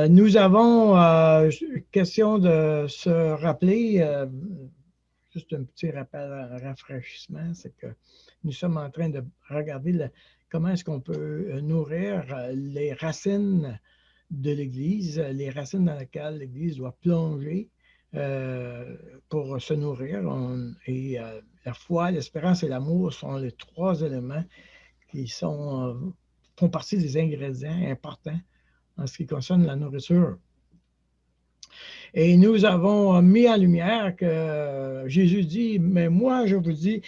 Nous avons question de se rappeler, juste un petit rappel, un rafraîchissement, c'est que nous sommes en train de regarder comment est-ce qu'on peut nourrir les racines de l'Église, les racines dans lesquelles l'Église doit plonger pour se nourrir. La foi, l'espérance et l'amour sont les trois éléments qui font partie des ingrédients importants en ce qui concerne la nourriture. Et nous avons mis en lumière que Jésus dit, mais moi je vous dis,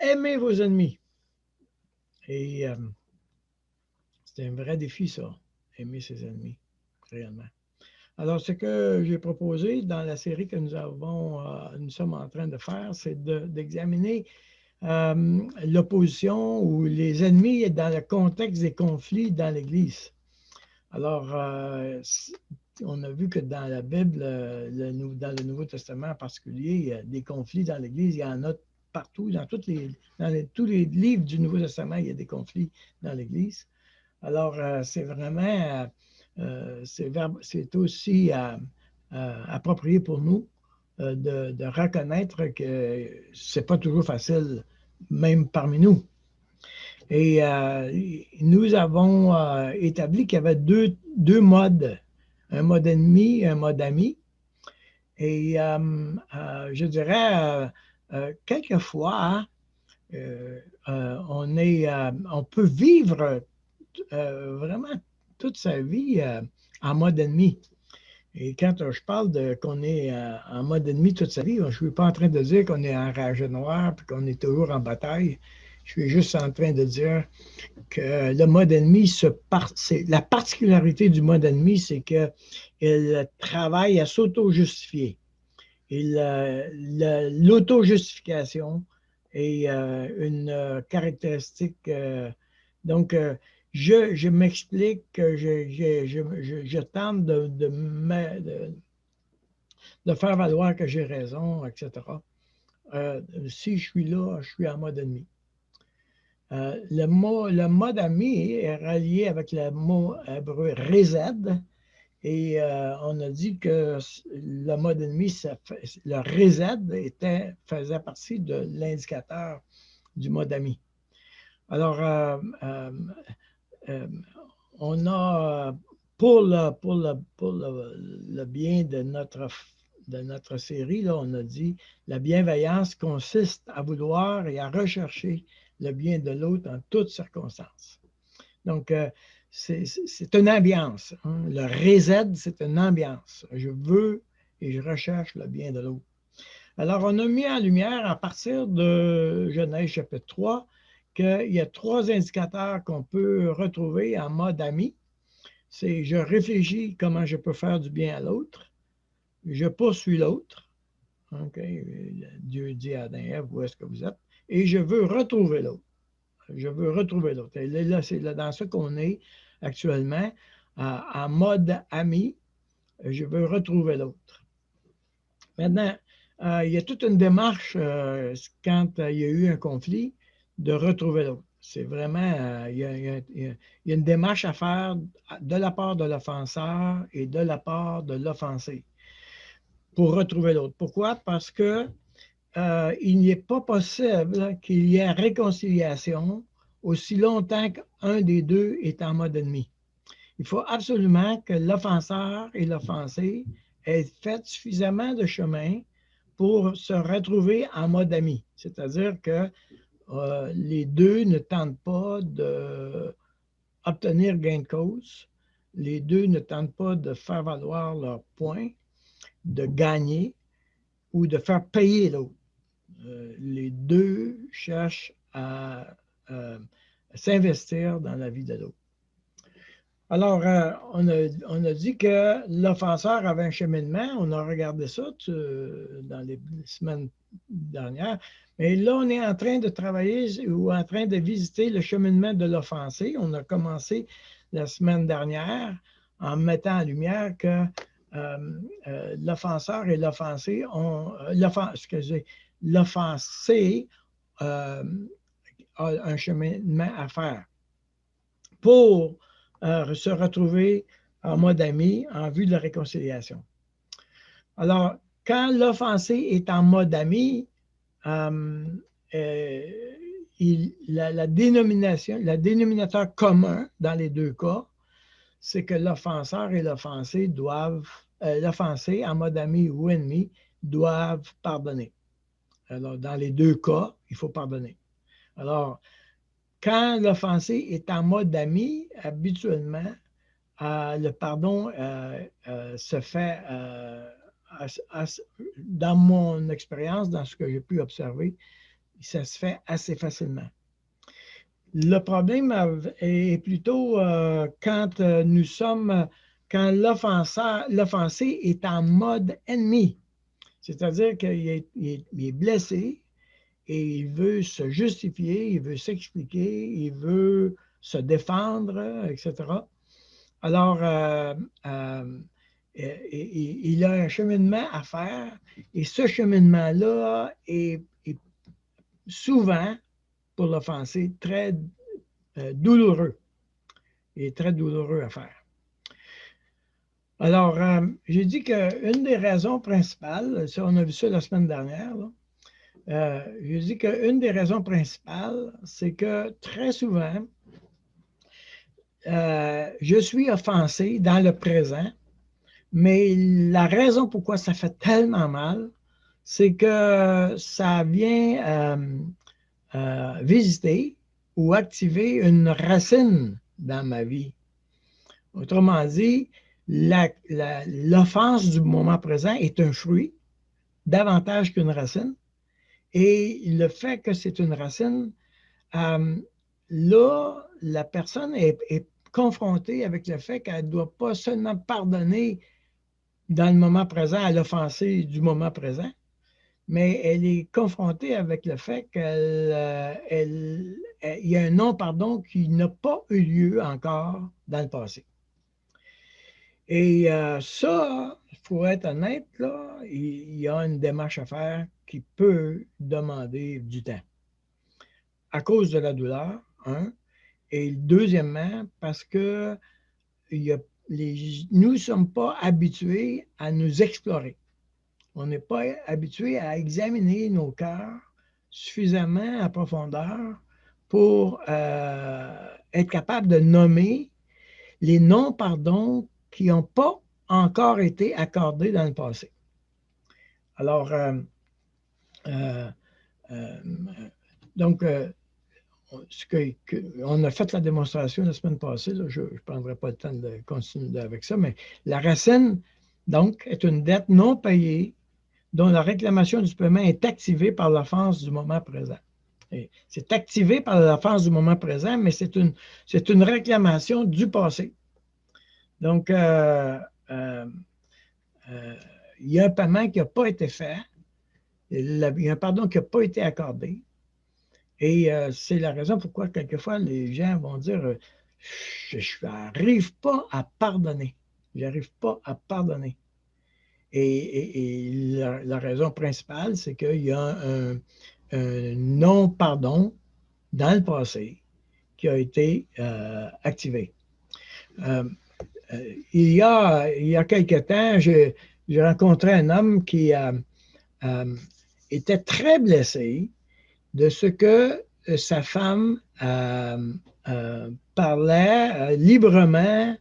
aimez vos ennemis. Et c'est un vrai défi ça, aimer ses ennemis, réellement. Alors ce que j'ai proposé dans la série que nous sommes en train de faire, c'est d'examiner l'opposition ou les ennemis dans le contexte des conflits dans l'Église. Alors, on a vu que dans la Bible, dans le Nouveau Testament en particulier, il y a des conflits dans l'Église, il y en a partout, dans tous les livres du Nouveau Testament, il y a des conflits dans l'Église. Alors, c'est vraiment, c'est aussi approprié pour nous de reconnaître que ce n'est pas toujours facile, même parmi nous. Et nous avons établi qu'il y avait deux modes, un mode ennemi et un mode ami. Et je dirais, quelquefois, on peut vivre vraiment toute sa vie en mode ennemi. Et quand je parle qu'on est en mode ennemi toute sa vie, je ne suis pas en train de dire qu'on est en rage noir et qu'on est toujours en bataille. Je suis juste en train de dire que le mode ennemi, la particularité du mode ennemi, c'est qu'il travaille à s'auto-justifier. L'auto-justification est une caractéristique. Donc, je m'explique, je tente de faire valoir que j'ai raison, etc. Si je suis là, je suis en mode ennemi. Le mode ami est relié avec le mot hébreu rézed. Et on a dit que le mode ennemi, le rézed faisait partie de l'indicateur du mode ami. Alors, on a, pour le bien de notre série, là, on a dit la bienveillance consiste à vouloir et à rechercher le bien de l'autre en toutes circonstances. Donc, c'est une ambiance. Hein. Le rézed, c'est une ambiance. Je veux et je recherche le bien de l'autre. Alors, on a mis en lumière à partir de Genèse chapitre 3 qu'il y a trois indicateurs qu'on peut retrouver en mode ami. C'est je réfléchis comment je peux faire du bien à l'autre. Je poursuis l'autre. Okay. Dieu dit à Adam et Ève, où est-ce que vous êtes? Et je veux retrouver l'autre. Je veux retrouver l'autre. Et là, c'est dans ce qu'on est actuellement, en mode ami. Je veux retrouver l'autre. Maintenant, il y a toute une démarche quand il y a eu un conflit de retrouver l'autre. C'est vraiment, il y a une démarche à faire de la part de l'offenseur et de la part de l'offensé pour retrouver l'autre. Pourquoi? Parce que il n'est pas possible qu'il y ait réconciliation aussi longtemps qu'un des deux est en mode ennemi. Il faut absolument que l'offenseur et l'offensé aient fait suffisamment de chemin pour se retrouver en mode ami. C'est-à-dire que les deux ne tentent pas d'obtenir gain de cause, les deux ne tentent pas de faire valoir leurs points, de gagner ou de faire payer l'autre. Les deux cherchent à s'investir dans la vie de l'autre. Alors, on a dit que l'offenseur avait un cheminement. On a regardé ça dans les semaines dernières. Mais là, on est en train de travailler ou en train de visiter le cheminement de l'offensé. On a commencé la semaine dernière en mettant en lumière que l'offenseur et l'offensé l'offensé a un cheminement à faire pour se retrouver en mode ami en vue de la réconciliation. Alors, quand l'offensé est en mode ami, le dénominateur commun dans les deux cas, c'est que l'offenseur et l'offensé doivent, l'offensé en mode ami ou ennemi, doivent pardonner. Alors, dans les deux cas, il faut pardonner. Alors, quand l'offensé est en mode ami, habituellement, le pardon se fait, dans mon expérience, dans ce que j'ai pu observer, ça se fait assez facilement. Le problème est plutôt quand quand l'offensé est en mode ennemi, c'est-à-dire qu'il est blessé et il veut se justifier, il veut s'expliquer, il veut se défendre, etc. Alors, il a un cheminement à faire et ce cheminement-là est souvent, pour l'offensé, très douloureux et très douloureux à faire. Alors, j'ai dit qu'une des raisons principales, ça, on a vu ça la semaine dernière, j'ai dit qu'une des raisons principales, c'est que très souvent, je suis offensé dans le présent, mais la raison pourquoi ça fait tellement mal, c'est que ça vient visiter ou activer une racine dans ma vie. Autrement dit, l'offense du moment présent est un fruit davantage qu'une racine. Et le fait que c'est une racine, là, la personne est confrontée avec le fait qu'elle ne doit pas seulement pardonner dans le moment présent à l'offensé du moment présent, mais elle est confrontée avec le fait qu'il y a un non-pardon qui n'a pas eu lieu encore dans le passé. Et ça, il faut être honnête, là, il y a une démarche à faire qui peut demander du temps. À cause de la douleur, un, et deuxièmement, parce que nous ne sommes pas habitués à nous explorer. On n'est pas habitué à examiner nos cœurs suffisamment en profondeur pour être capable de nommer les non-pardons qui n'ont pas encore été accordés dans le passé. Alors, donc, on a fait la démonstration la semaine passée, là, je ne prendrai pas le temps de continuer avec ça, mais la racine, donc, est une dette non payée dont la réclamation du paiement est activée par l'offense du moment présent. C'est activé par l'offense du moment présent, mais c'est une réclamation du passé. Donc, il y a un paiement qui n'a pas été fait, il y a un pardon qui n'a pas été accordé. Et c'est la raison pourquoi, quelquefois, les gens vont dire je n'arrive pas à pardonner. Je n'arrive pas à pardonner. Et la raison principale, c'est qu'il y a un non-pardon dans le passé qui a été activé. Il y a quelque temps, j'ai rencontré un homme qui était très blessé de ce que sa femme parlait librement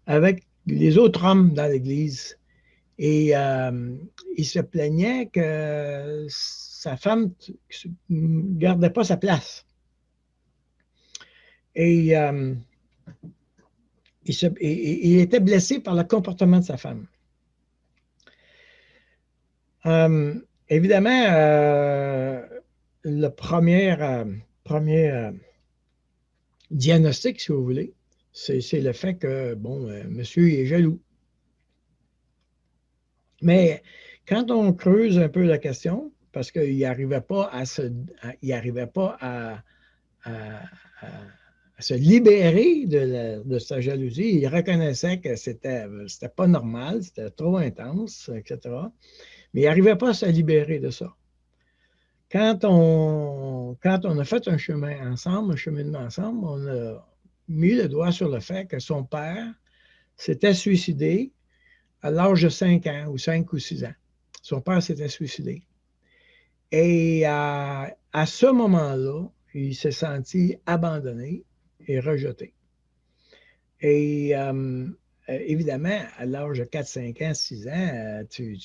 avec les autres hommes dans l'Église. Et il se plaignait que sa femme ne gardait pas sa place. Et il était blessé par le comportement de sa femme. Évidemment, le premier diagnostic, si vous voulez, c'est le fait que, bon, monsieur est jaloux. Mais quand on creuse un peu la question, parce qu'il n'arrivait pas à se libérer de sa jalousie, il reconnaissait que c'était pas normal, c'était trop intense, etc. Mais il n'arrivait pas à se libérer de ça. Quand on a fait un cheminement ensemble, on a mis le doigt sur le fait que son père s'était suicidé à l'âge de 5 ans, ou 5 ou 6 ans. Son père s'était suicidé. Et à ce moment-là, il s'est senti abandonné et rejeté. Et évidemment, à l'âge de 4, 5 ans, 6 ans, tu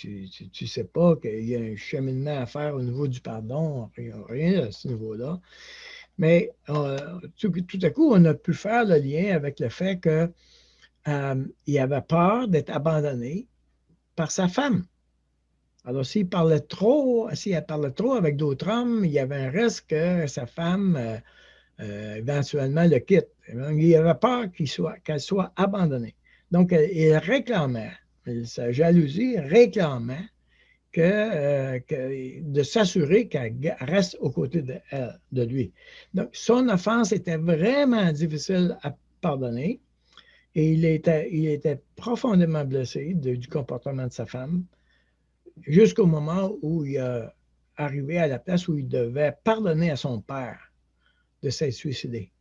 ne sais pas qu'il y a un cheminement à faire au niveau du pardon, rien à ce niveau-là. Mais tout à coup, on a pu faire le lien avec le fait qu'il avait peur d'être abandonné par sa femme. Alors, s'il parlait trop avec d'autres hommes, il y avait un risque que sa femme éventuellement le quitte. Il avait peur qu'elle soit abandonnée. Donc, il réclamait, sa jalousie réclamait de s'assurer qu'elle reste aux côtés de lui. Donc, son offense était vraiment difficile à pardonner et il était profondément blessé du comportement de sa femme jusqu'au moment où il est arrivé à la place où il devait pardonner à son père de s'être suicidé.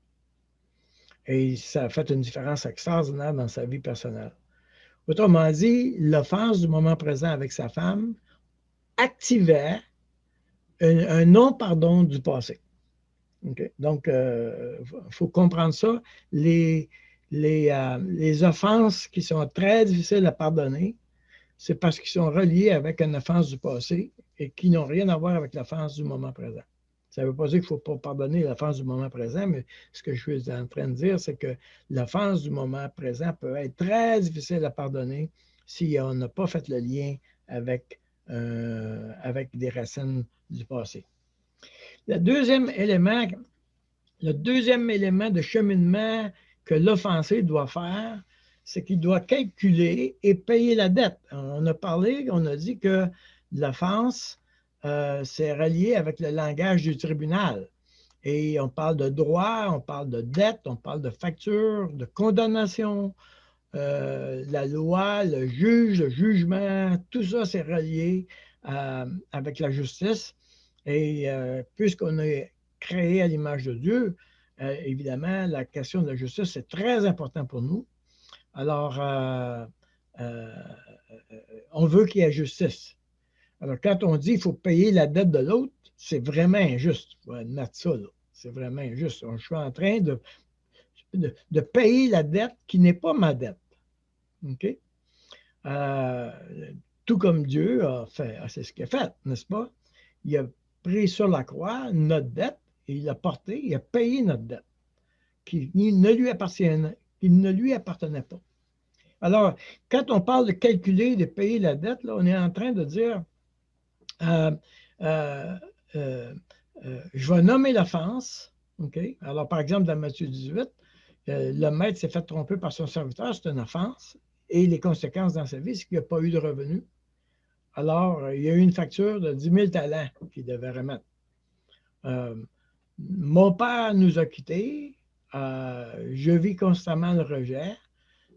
Et ça a fait une différence extraordinaire dans sa vie personnelle. Autrement dit, l'offense du moment présent avec sa femme activait un non-pardon du passé. Okay? Donc, il faut comprendre ça. Les offenses qui sont très difficiles à pardonner, c'est parce qu'ils sont reliés avec une offense du passé et qui n'ont rien à voir avec l'offense du moment présent. Ça ne veut pas dire qu'il ne faut pas pardonner l'offense du moment présent, mais ce que je suis en train de dire, c'est que l'offense du moment présent peut être très difficile à pardonner si on n'a pas fait le lien avec des racines du passé. Le deuxième élément de cheminement que l'offensé doit faire, c'est qu'il doit calculer et payer la dette. On a dit que l'offense, c'est relié avec le langage du tribunal. Et on parle de droit, on parle de dette, on parle de facture, de condamnation, la loi, le juge, le jugement, tout ça, c'est relié avec la justice. Et puisqu'on est créé à l'image de Dieu, évidemment, la question de la justice, c'est très important pour nous. Alors, on veut qu'il y ait justice. Alors, quand on dit qu'il faut payer la dette de l'autre, c'est vraiment injuste. Il faut admettre ça, là. C'est vraiment injuste. Je suis en train de payer la dette qui n'est pas ma dette. OK? Tout comme Dieu a fait, c'est ce qu'il a fait, n'est-ce pas? Il a pris sur la croix notre dette et il l'a porté, il a payé notre dette qui ne lui appartenait pas. Alors, quand on parle de calculer, de payer la dette, là, on est en train de dire euh, euh, euh, je vais nommer l'offense. Okay? Alors, par exemple, dans Matthieu 18, le maître s'est fait tromper par son serviteur, c'est une offense. Et les conséquences dans sa vie, c'est qu'il n'y a pas eu de revenus. Alors, il y a eu une facture de 10 000 talents qu'il devait remettre. Mon père nous a quittés. Je vis constamment le rejet.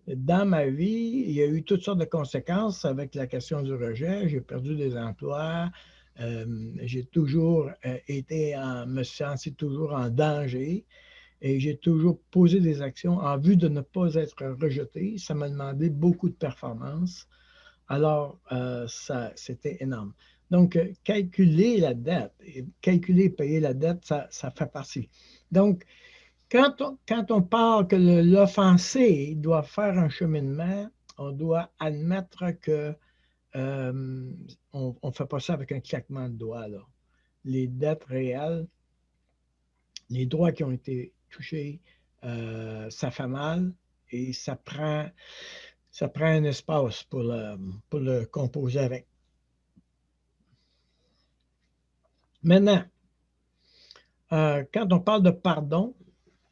Dans ma vie, il y a eu toutes sortes de conséquences avec la question du rejet. J'ai perdu des emplois. J'ai toujours me senti toujours en danger. Et j'ai toujours posé des actions en vue de ne pas être rejeté. Ça m'a demandé beaucoup de performance. Alors, c'était énorme. Donc, calculer la dette, calculer et payer la dette, ça fait partie. Donc, quand on parle que l'offensé doit faire un cheminement, on doit admettre que on ne fait pas ça avec un claquement de doigts, là. Les dettes réelles, les droits qui ont été touchés, ça fait mal et ça prend un espace pour le composer avec. Maintenant, quand on parle de pardon,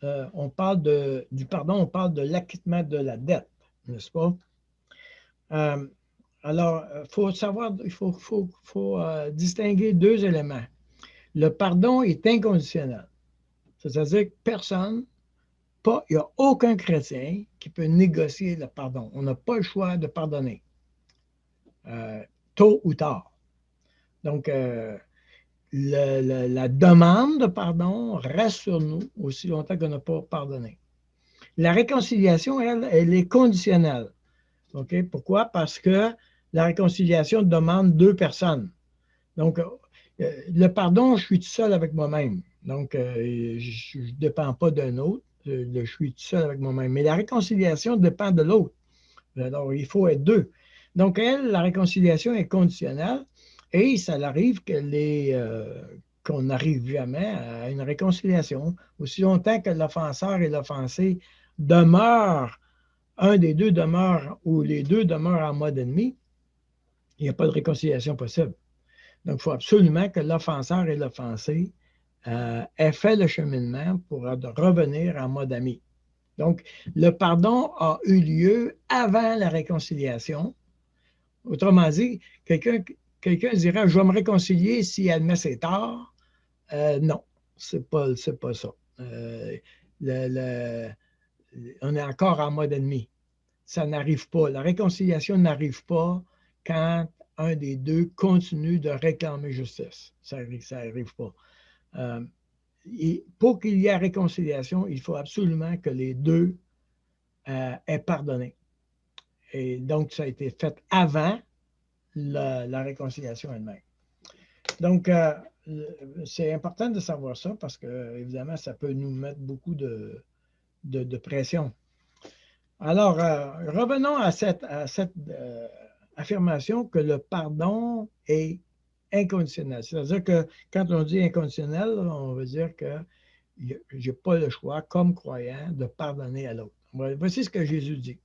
on parle du pardon, on parle de l'acquittement de la dette, n'est-ce pas? Alors, il faut distinguer deux éléments. Le pardon est inconditionnel. C'est-à-dire que il n'y a aucun chrétien qui peut négocier le pardon. On n'a pas le choix de pardonner, tôt ou tard. Donc, la demande de pardon reste sur nous aussi longtemps qu'on n'a pas pardonné. La réconciliation, elle est conditionnelle. OK? Pourquoi? Parce que la réconciliation demande deux personnes. Donc, le pardon, je suis tout seul avec moi-même. Donc, je ne dépends pas d'un autre. Je suis tout seul avec moi-même. Mais la réconciliation dépend de l'autre. Alors, il faut être deux. Donc, la réconciliation est conditionnelle et ça arrive qu'on n'arrive jamais à une réconciliation. Aussi longtemps que l'offenseur et l'offensé demeurent, un des deux demeure ou les deux demeurent en mode ennemi, il n'y a pas de réconciliation possible. Donc, il faut absolument que l'offenseur et l'offensé aient fait le cheminement pour revenir en mode ami. Donc, le pardon a eu lieu avant la réconciliation. Autrement dit, quelqu'un dirait « je vais me réconcilier si elle met ses torts ». Non, c'est pas ça. On est encore en mode ennemi. Ça n'arrive pas. La réconciliation n'arrive pas quand un des deux continue de réclamer justice. Ça n'arrive pas. Et pour qu'il y ait réconciliation, il faut absolument que les deux aient pardonné. Et donc, ça a été fait avant la réconciliation elle-même. Donc, c'est important de savoir ça parce que, évidemment, ça peut nous mettre beaucoup de pression. Alors, revenons à cette affirmation que le pardon est inconditionnel. C'est-à-dire que quand on dit inconditionnel, on veut dire que je n'ai pas le choix, comme croyant, de pardonner à l'autre. Voici ce que Jésus dit.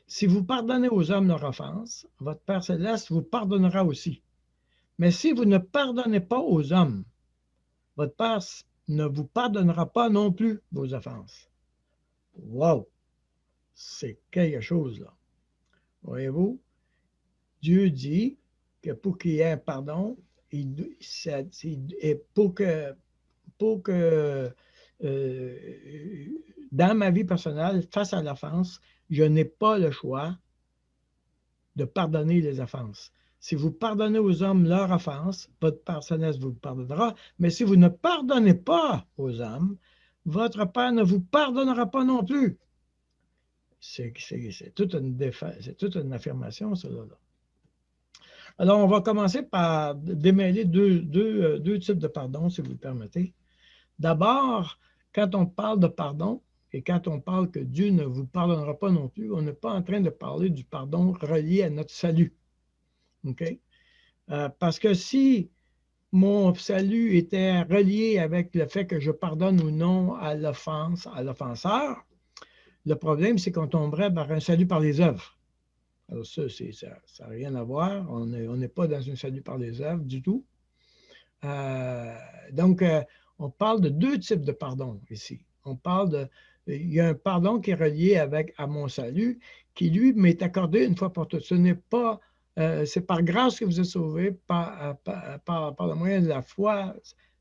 Si vous pardonnez aux hommes leur offense, votre Père céleste vous pardonnera aussi. Mais si vous ne pardonnez pas aux hommes, votre Père ne vous pardonnera pas non plus vos offenses. Wow! C'est quelque chose, là. Voyez-vous? Dieu dit que pour qu'il y ait un pardon, pour que dans ma vie personnelle, face à l'offense, je n'ai pas le choix de pardonner les offenses. Si vous pardonnez aux hommes leur offense, votre Père céleste vous pardonnera. Mais si vous ne pardonnez pas aux hommes, votre Père ne vous pardonnera pas non plus. C'est toute une affirmation, cela. Alors, on va commencer par démêler deux types de pardon, si vous le permettez. D'abord, quand on parle de pardon, et quand on parle que Dieu ne vous pardonnera pas non plus, on n'est pas en train de parler du pardon relié à notre salut. OK? Parce que si mon salut était relié avec le fait que je pardonne ou non à l'offenseur, le problème, c'est qu'on tomberait vers un salut par les œuvres. Alors ça n'a rien à voir. On n'est pas dans un salut par les œuvres du tout. Donc, on parle de deux types de pardon ici. Il y a un pardon qui est relié à mon salut, qui lui m'est accordé une fois pour toutes. Ce n'est pas, c'est par grâce que vous êtes sauvés, par le moyen de la foi,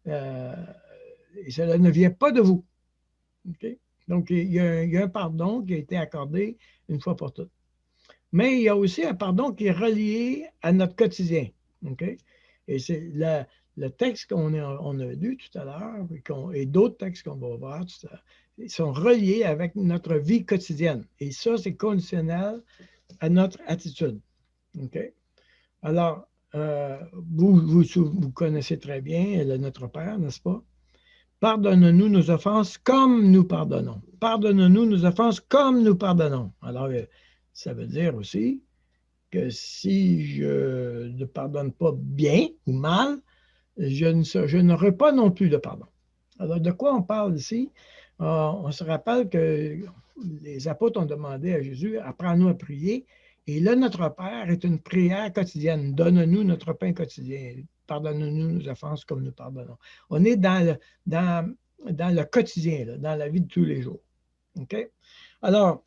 et cela ne vient pas de vous. Okay? Donc, il y a un pardon qui a été accordé une fois pour toutes. Mais il y a aussi un pardon qui est relié à notre quotidien. Okay? Et c'est le texte qu'on a lu tout à l'heure et d'autres textes qu'on va voir tout à l'heure, ils sont reliés avec notre vie quotidienne. Et ça, c'est conditionnel à notre attitude. Okay? Alors, vous connaissez très bien notre Père, n'est-ce pas? Pardonne-nous nos offenses comme nous pardonnons. Pardonne-nous nos offenses comme nous pardonnons. Alors, ça veut dire aussi que si je ne pardonne pas bien ou mal, je n'aurai pas non plus de pardon. Alors, de quoi on parle ici? On se rappelle que les apôtres ont demandé à Jésus, apprends-nous à prier. Et là, notre Père est une prière quotidienne. Donne-nous notre pain quotidien. Pardonne-nous nos offenses comme nous pardonnons. On est dans le quotidien, là, dans la vie de tous les jours. OK? Alors,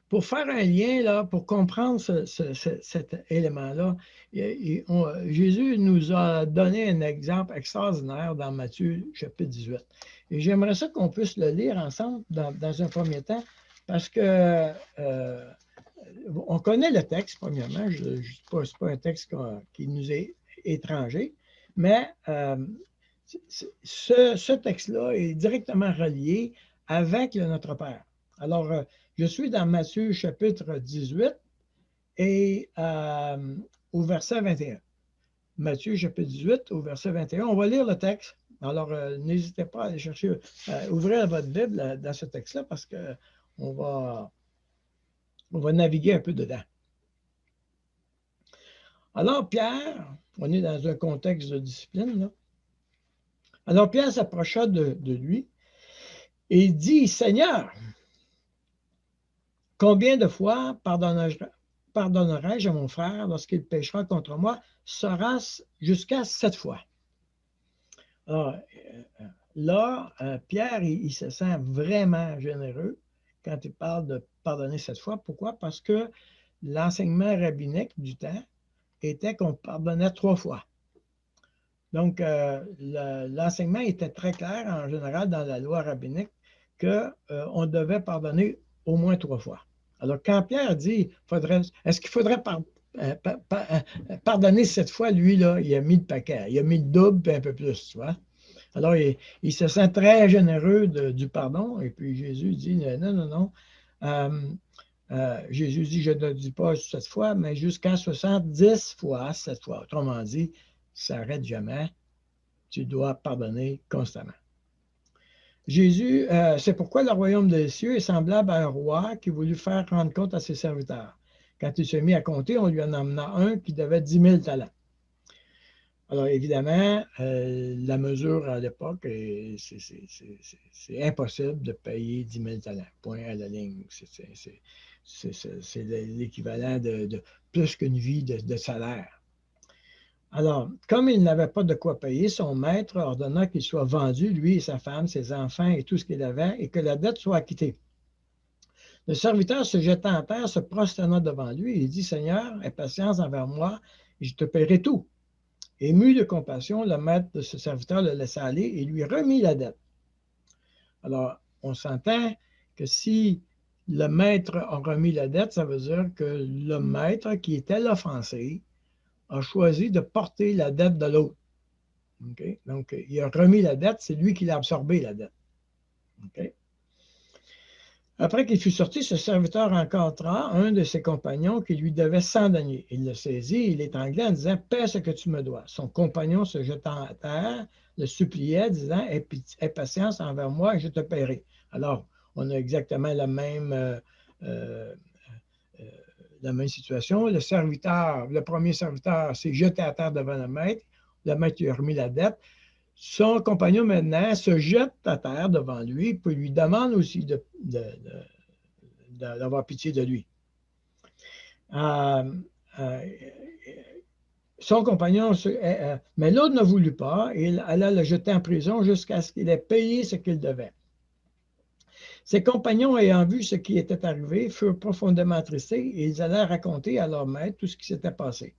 pour faire un lien, là, pour comprendre cet élément-là, Jésus nous a donné un exemple extraordinaire dans Matthieu chapitre 18. Et j'aimerais ça qu'on puisse le lire ensemble dans un premier temps, parce que on connaît le texte, premièrement. Ce n'est pas un texte qui nous est étranger, mais ce texte-là est directement relié avec notre Père. Alors, je suis dans Matthieu chapitre 18 et au verset 21. Matthieu chapitre 18 au verset 21. On va lire le texte. Alors, n'hésitez pas à aller chercher, ouvrir votre Bible dans ce texte-là parce qu'on va naviguer un peu dedans. Alors, Pierre, on est dans un contexte de discipline, là. Alors, Pierre s'approcha de lui et il dit, Seigneur, combien de fois pardonnerai-je à mon frère lorsqu'il péchera contre moi? Sera-ce jusqu'à 7 fois? Alors, là, Pierre, il se sent vraiment généreux quand il parle de pardonner 7 fois. Pourquoi? Parce que l'enseignement rabbinique du temps était qu'on pardonnait 3 fois. Donc, l'enseignement était très clair en général dans la loi rabbinique qu'on devait pardonner au moins 3 fois. Alors, quand Pierre dit, est-ce qu'il faudrait pardonner 7 fois, lui, là, il a mis le paquet, il a mis le double et un peu plus, tu vois. Alors, il se sent très généreux du pardon, et puis Jésus dit, non, non, non. Jésus dit, je ne dis pas 7 fois, mais jusqu'à 70 fois 7 fois. Autrement dit, ça n'arrête jamais. Tu dois pardonner constamment. Jésus, c'est pourquoi le royaume des cieux est semblable à un roi qui voulut faire rendre compte à ses serviteurs. Quand il s'est mis à compter, on lui en emmena un qui devait 10 000 talents. Alors évidemment, la mesure à l'époque, c'est impossible de payer 10 000 talents. Point à la ligne. C'est l'équivalent de plus qu'une vie de salaire. Alors, comme il n'avait pas de quoi payer, son maître ordonna qu'il soit vendu, lui et sa femme, ses enfants et tout ce qu'il avait, et que la dette soit acquittée. Le serviteur se jeta en terre, se prosterna devant lui et dit, Seigneur, aie patience envers moi, et je te paierai tout. Ému de compassion, le maître de ce serviteur le laissa aller et lui remit la dette. Alors, on s'entend que si le maître a remis la dette, ça veut dire que le maître qui était l'offensé a choisi de porter la dette de l'autre. Okay? Donc, il a remis la dette, c'est lui qui l'a absorbé, la dette. Okay? Après qu'il fut sorti, ce serviteur rencontra un de ses compagnons qui lui devait 100 deniers. Il le saisit, il l'étranglait en disant, paie ce que tu me dois. Son compagnon se jetant à terre, le suppliait, disant, aie patience envers moi et je te paierai. Alors, on a exactement la même situation. Le premier serviteur s'est jeté à terre devant le maître lui a remis la dette. Son compagnon maintenant se jette à terre devant lui, puis lui demande aussi d'avoir pitié de lui. Son compagnon, mais l'autre ne voulut pas, et il alla le jeter en prison jusqu'à ce qu'il ait payé ce qu'il devait. Ses compagnons, ayant vu ce qui était arrivé, furent profondément attristés et ils allèrent raconter à leur maître tout ce qui s'était passé.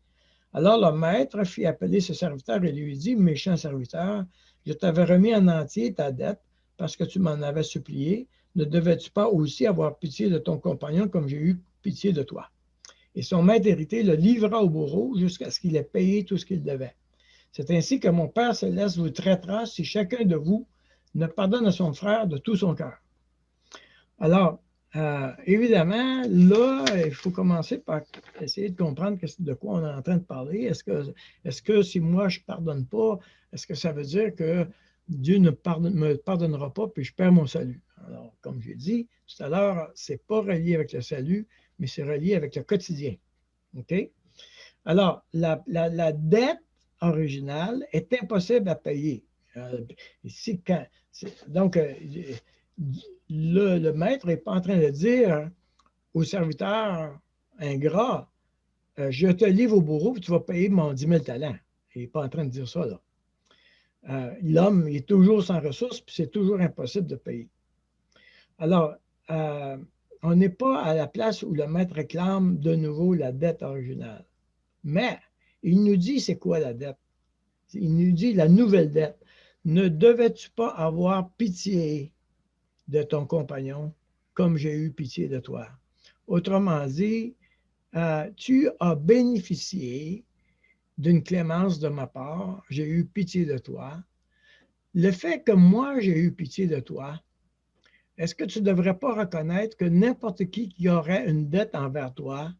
Alors le maître fit appeler ce serviteur et lui dit, méchant serviteur, je t'avais remis en entier ta dette parce que tu m'en avais supplié. Ne devais-tu pas aussi avoir pitié de ton compagnon comme j'ai eu pitié de toi? Et son maître héritier le livra au bourreau jusqu'à ce qu'il ait payé tout ce qu'il devait. C'est ainsi que mon Père céleste vous traitera si chacun de vous ne pardonne à son frère de tout son cœur. Alors, évidemment, là, il faut commencer par essayer de comprendre de quoi on est en train de parler. Est-ce que si moi je ne pardonne pas, est-ce que ça veut dire que Dieu ne me pardonnera pas puis je perds mon salut? Alors, comme j'ai dit tout à l'heure, ce n'est pas relié avec le salut, mais c'est relié avec le quotidien. OK? Alors, la dette originale est impossible à payer. Donc, le maître n'est pas en train de dire au serviteur ingrat, je te livre au bourreau, tu vas payer mon 10 000 talents. Il n'est pas en train de dire ça, là. L'homme est toujours sans ressources, puis c'est toujours impossible de payer. Alors, on n'est pas à la place où le maître réclame de nouveau la dette originale. Mais, il nous dit c'est quoi la dette? Il nous dit la nouvelle dette. Ne devais-tu pas avoir pitié de ton compagnon comme j'ai eu pitié de toi? Autrement dit, tu as bénéficié d'une clémence de ma part, j'ai eu pitié de toi. Le fait que moi j'ai eu pitié de toi est-ce que tu ne devrais pas reconnaître que n'importe qui aurait une dette envers toi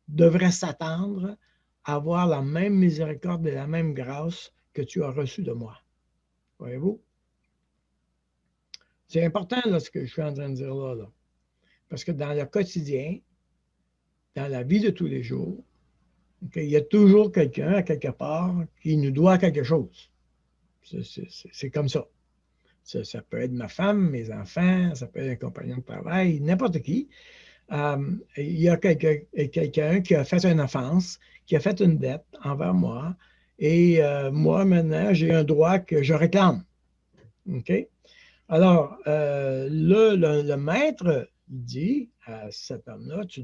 devrait s'attendre à avoir la même miséricorde et la même grâce que tu as reçue de moi? Voyez-vous? C'est important là, ce que je suis en train de dire là. Parce que dans le quotidien, dans la vie de tous les jours, il y a toujours quelqu'un, à quelque part, qui nous doit quelque chose. C'est comme ça. Ça peut être ma femme, mes enfants, ça peut être un compagnon de travail, n'importe qui. Il y a quelqu'un qui a fait une offense, qui a fait une dette envers moi, et moi, maintenant, j'ai un droit que je réclame. OK? Alors, le maître dit à cet homme-là, tu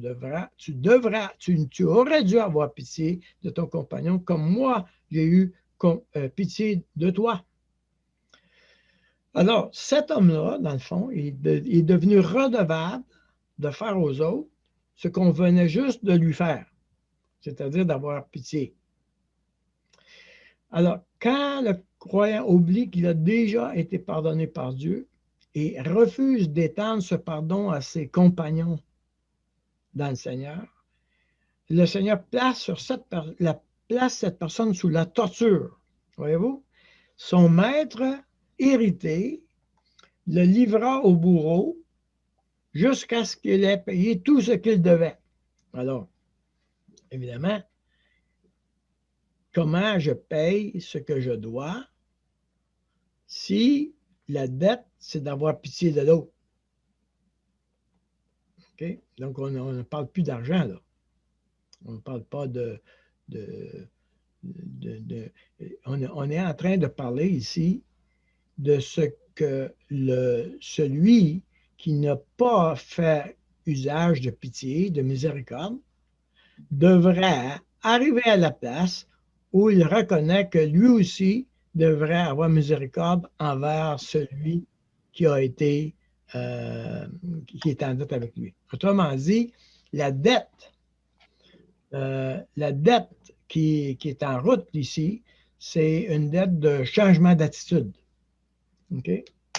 aurais dû avoir pitié de ton compagnon comme moi, j'ai eu pitié de toi. Alors, cet homme-là, dans le fond, il est devenu redevable de faire aux autres ce qu'on venait juste de lui faire, c'est-à-dire d'avoir pitié. Alors, quand le croyant oublie qu'il a déjà été pardonné par Dieu et refuse d'étendre ce pardon à ses compagnons dans le Seigneur place cette personne sous la torture. Voyez-vous? Son maître, irrité, le livra au bourreau jusqu'à ce qu'il ait payé tout ce qu'il devait. Alors, évidemment, comment je paye ce que je dois si la dette, c'est d'avoir pitié de l'autre? Okay? Donc, on ne parle plus d'argent, là. On ne parle pas on est en train de parler ici de ce que celui qui n'a pas fait usage de pitié, de miséricorde, devrait arriver à la place où il reconnaît que lui aussi devrait avoir miséricorde envers celui qui a été qui est en dette avec lui. Autrement dit, la dette qui est en route ici, c'est une dette de changement d'attitude. OK?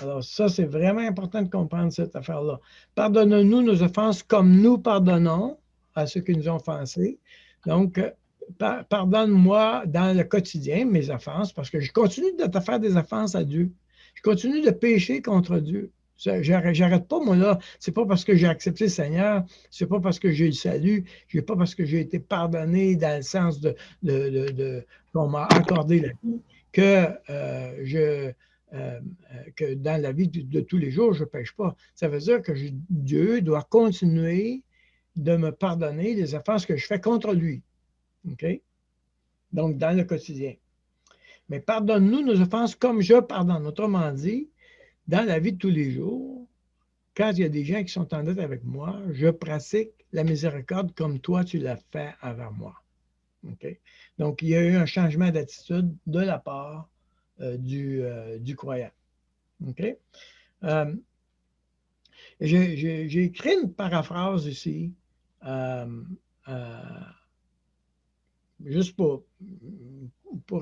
Alors ça, c'est vraiment important de comprendre cette affaire-là. Pardonne-nous nos offenses comme nous pardonnons à ceux qui nous ont offensés. Donc, pardonne-moi dans le quotidien mes offenses, parce que je continue de te faire des offenses à Dieu. Je continue de pécher contre Dieu. J'arrête pas, moi, là. C'est pas parce que j'ai accepté le Seigneur, c'est pas parce que j'ai le salut, c'est pas parce que j'ai été pardonné dans le sens qu'on m'a accordé la vie que que dans la vie de tous les jours, je ne pêche pas. Ça veut dire que Dieu doit continuer de me pardonner les offenses que je fais contre lui. OK? Donc, dans le quotidien. Mais pardonne-nous nos offenses comme je pardonne. Autrement dit, dans la vie de tous les jours, quand il y a des gens qui sont en dette avec moi, je pratique la miséricorde comme toi tu l'as fait envers moi. OK? Donc, il y a eu un changement d'attitude de la part du croyant. OK? J'ai écrit une paraphrase ici, juste pour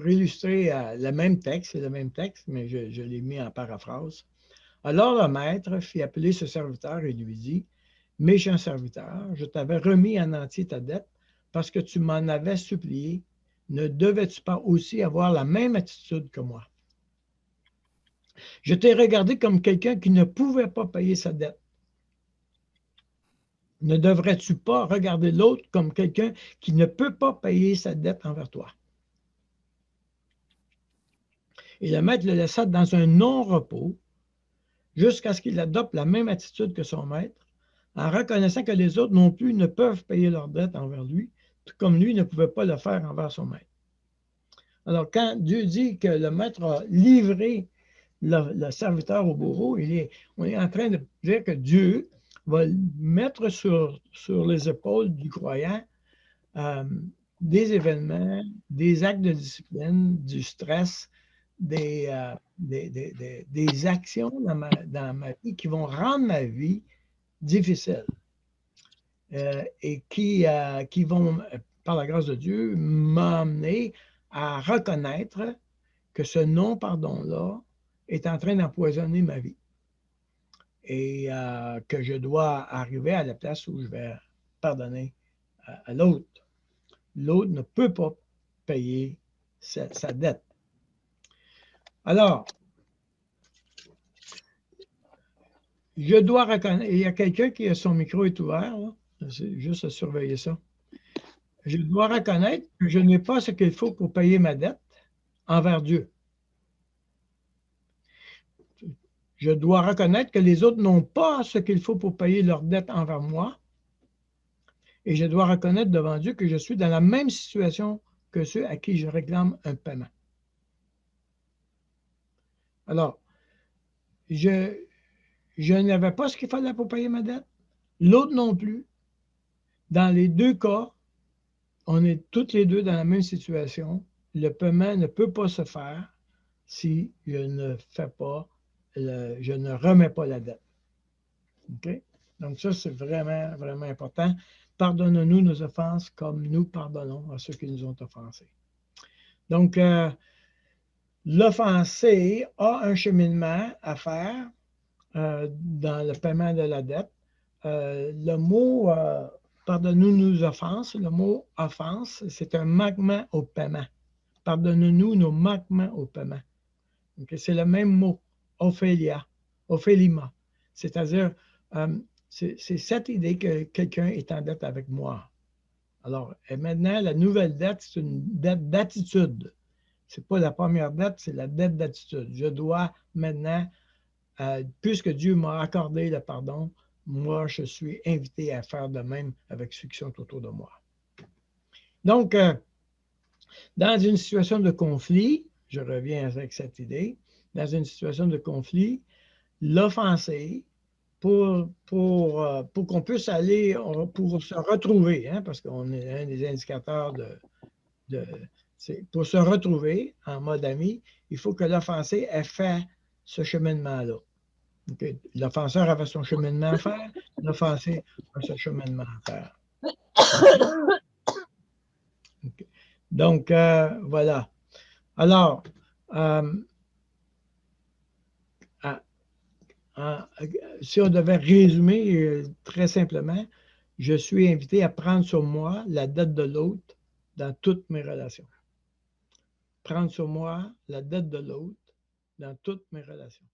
illustrer le même texte, c'est le même texte, mais je l'ai mis en paraphrase. Alors le maître fit appeler ce serviteur et lui dit, « Méchant serviteur, je t'avais remis en entier ta dette parce que tu m'en avais supplié. Ne devais-tu pas aussi avoir la même attitude que moi? Je t'ai regardé comme quelqu'un qui ne pouvait pas payer sa dette. Ne devrais-tu pas regarder l'autre comme quelqu'un qui ne peut pas payer sa dette envers toi? » Et le maître le laissa dans un non-repos jusqu'à ce qu'il adopte la même attitude que son maître, en reconnaissant que les autres non plus ne peuvent payer leur dette envers lui, tout comme lui ne pouvait pas le faire envers son maître. Alors, quand Dieu dit que le maître a livré le serviteur au bourreau, on est en train de dire que Dieu va mettre sur les épaules du croyant des événements, des actes de discipline, du stress, des actions dans ma vie qui vont rendre ma vie difficile et qui vont, par la grâce de Dieu, m'amener à reconnaître que ce non-pardon-là est en train d'empoisonner ma vie. et que je dois arriver à la place où je vais pardonner à l'autre. L'autre ne peut pas payer sa dette. Alors, je dois reconnaître, il y a quelqu'un qui a son micro est ouvert, c'est juste à surveiller ça. Je dois reconnaître que je n'ai pas ce qu'il faut pour payer ma dette envers Dieu. Je dois reconnaître que les autres n'ont pas ce qu'il faut pour payer leur dette envers moi. Et je dois reconnaître devant Dieu que je suis dans la même situation que ceux à qui je réclame un paiement. Alors, je n'avais pas ce qu'il fallait pour payer ma dette. L'autre non plus. Dans les deux cas, on est toutes les deux dans la même situation. Le paiement ne peut pas se faire si je ne fais pas, je ne remets pas la dette. OK? Donc ça, c'est vraiment, vraiment important. Pardonne-nous nos offenses comme nous pardonnons à ceux qui nous ont offensés. Donc, l'offensé a un cheminement à faire dans le paiement de la dette. Le mot pardonne-nous nos offenses, le mot offense, c'est un manquement au paiement. Pardonne-nous nos manquements au paiement. Okay? C'est le même mot, ophélia, ophélima. C'est-à-dire, c'est cette idée que quelqu'un est en dette avec moi. Alors, et maintenant, la nouvelle dette, c'est une dette d'attitude. Ce n'est pas la première dette, c'est la dette d'attitude. Je dois maintenant, puisque Dieu m'a accordé le pardon, moi, je suis invité à faire de même avec ceux qui sont autour de moi. Donc, dans une situation de conflit, je reviens avec cette idée, dans une situation de conflit, l'offensé, pour qu'on puisse aller, pour se retrouver, hein, parce qu'on est un des indicateurs pour se retrouver en mode ami, il faut que l'offensé ait fait ce cheminement-là. Okay. L'offenseur avait son cheminement à faire, l'offensé a ce cheminement à faire. Okay. Donc, voilà. Alors, si on devait résumer très simplement, je suis invité à prendre sur moi la dette de l'autre dans toutes mes relations. Prendre sur moi la dette de l'autre dans toutes mes relations.